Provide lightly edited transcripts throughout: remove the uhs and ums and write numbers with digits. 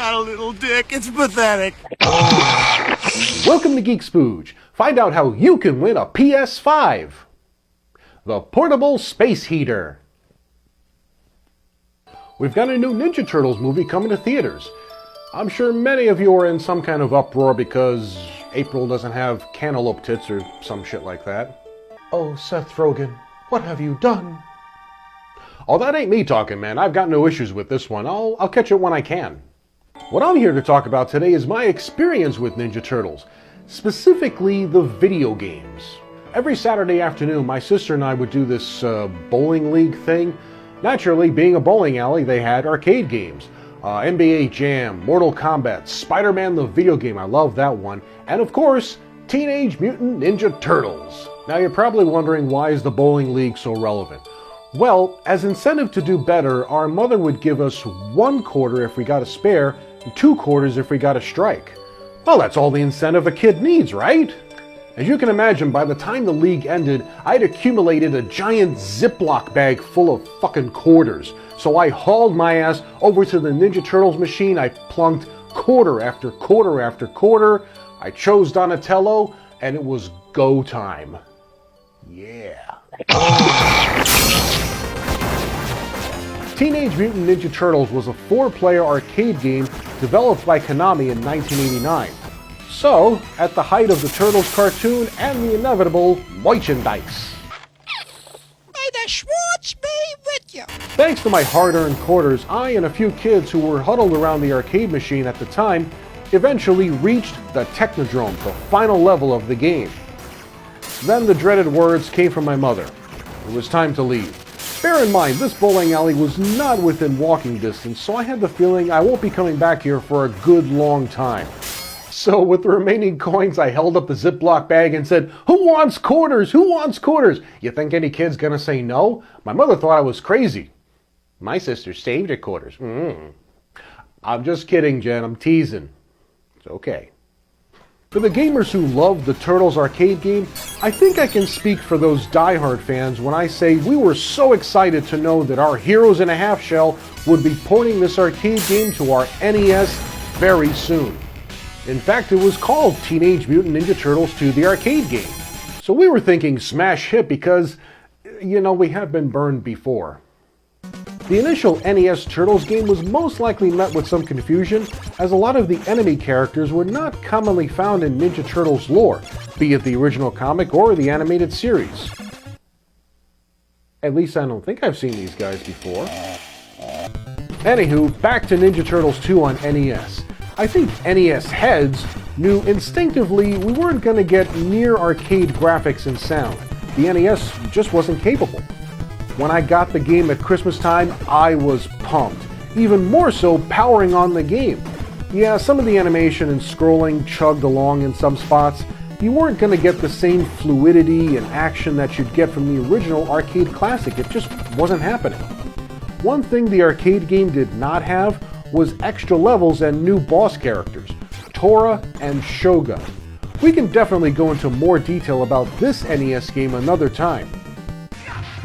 got a little dick. It's pathetic. Welcome to Geek Spooge. Find out how you can win a PS5. The Portable Space Heater. We've got a new Ninja Turtles movie coming to theaters. I'm sure many of you are in some kind of uproar because April doesn't have cantaloupe tits or some shit like that. Oh, Seth Rogen, what have you done? Oh, that ain't me talking, man. I've got no issues with this one. I'll catch it when I can. What I'm here to talk about today is my experience with Ninja Turtles, specifically the video games. Every Saturday afternoon, my sister and I would do this bowling league thing. Naturally, being a bowling alley, they had arcade games. NBA Jam, Mortal Kombat, Spider-Man the video game, I love that one, and of course, Teenage Mutant Ninja Turtles. Now you're probably wondering, why is the bowling league so relevant? Well, as incentive to do better, our mother would give us 1 quarter if we got a spare, and 2 quarters if we got a strike. Well, that's all the incentive a kid needs, right? As you can imagine, by the time the league ended, I'd accumulated a giant Ziploc bag full of fucking quarters. So I hauled my ass over to the Ninja Turtles machine. I plunked quarter after quarter after quarter. I chose Donatello, and it was go time. Yeah. Teenage Mutant Ninja Turtles was a 4-player arcade game developed by Konami in 1989. So, at the height of the Turtles cartoon and the inevitable merchandise. May the Schwartz be with you. Thanks to my hard-earned quarters, I and a few kids who were huddled around the arcade machine at the time eventually reached the Technodrome, the final level of the game. Then the dreaded words came from my mother. It was time to leave. Bear in mind, this bowling alley was not within walking distance, so I had the feeling I won't be coming back here for a good long time. So with the remaining coins, I held up the Ziploc bag and said, "Who wants quarters? Who wants quarters?" You think any kid's gonna say no? My mother thought I was crazy. My sister saved her quarters. I'm just kidding, Jen. I'm teasing. It's okay. For the gamers who love the Turtles arcade game, I think I can speak for those diehard fans when I say we were so excited to know that our Heroes in a Half Shell would be porting this arcade game to our NES very soon. In fact, it was called Teenage Mutant Ninja Turtles 2, the arcade game. So we were thinking smash hit because, you know, we have been burned before. The initial NES Turtles game was most likely met with some confusion, as a lot of the enemy characters were not commonly found in Ninja Turtles lore, be it the original comic or the animated series. At least I don't think I've seen these guys before. Anywho, back to Ninja Turtles 2 on NES. I think NES heads knew instinctively we weren't going to get near arcade graphics and sound. The NES just wasn't capable. When I got the game at Christmas time, I was pumped. Even more so powering on the game. Yeah, some of the animation and scrolling chugged along in some spots. You weren't going to get the same fluidity and action that you'd get from the original arcade classic. It just wasn't happening. One thing the arcade game did not have was extra levels and new boss characters, Tora and Shogun. We can definitely go into more detail about this NES game another time.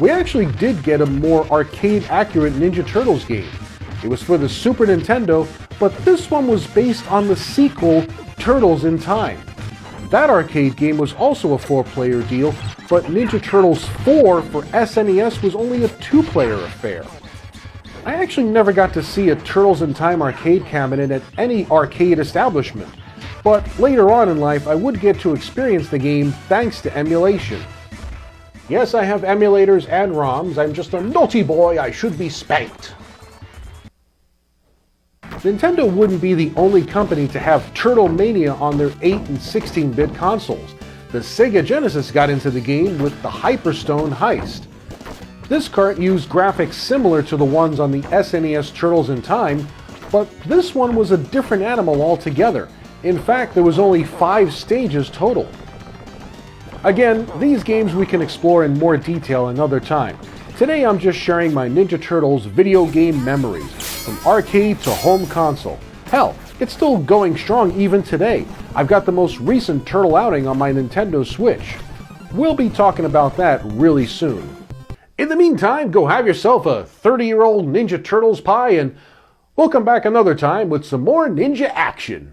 We actually did get a more arcade-accurate Ninja Turtles game. It was for the Super Nintendo, but this one was based on the sequel, Turtles in Time. That arcade game was also a 4-player deal, but Ninja Turtles 4 for SNES was only a 2-player affair. I actually never got to see a Turtles in Time arcade cabinet at any arcade establishment, but later on in life I would get to experience the game thanks to emulation. Yes, I have emulators and ROMs. I'm just a naughty boy. I should be spanked. Nintendo wouldn't be the only company to have Turtle Mania on their 8 and 16-bit consoles. The Sega Genesis got into the game with the Hyperstone Heist. This cart used graphics similar to the ones on the SNES Turtles in Time, but this one was a different animal altogether. In fact, there was only 5 stages total. Again, these games we can explore in more detail another time. Today I'm just sharing my Ninja Turtles video game memories, from arcade to home console. Hell, it's still going strong even today. I've got the most recent Turtle outing on my Nintendo Switch. We'll be talking about that really soon. In the meantime, go have yourself a 30-year-old Ninja Turtles pie and We'll come back another time with some more ninja action.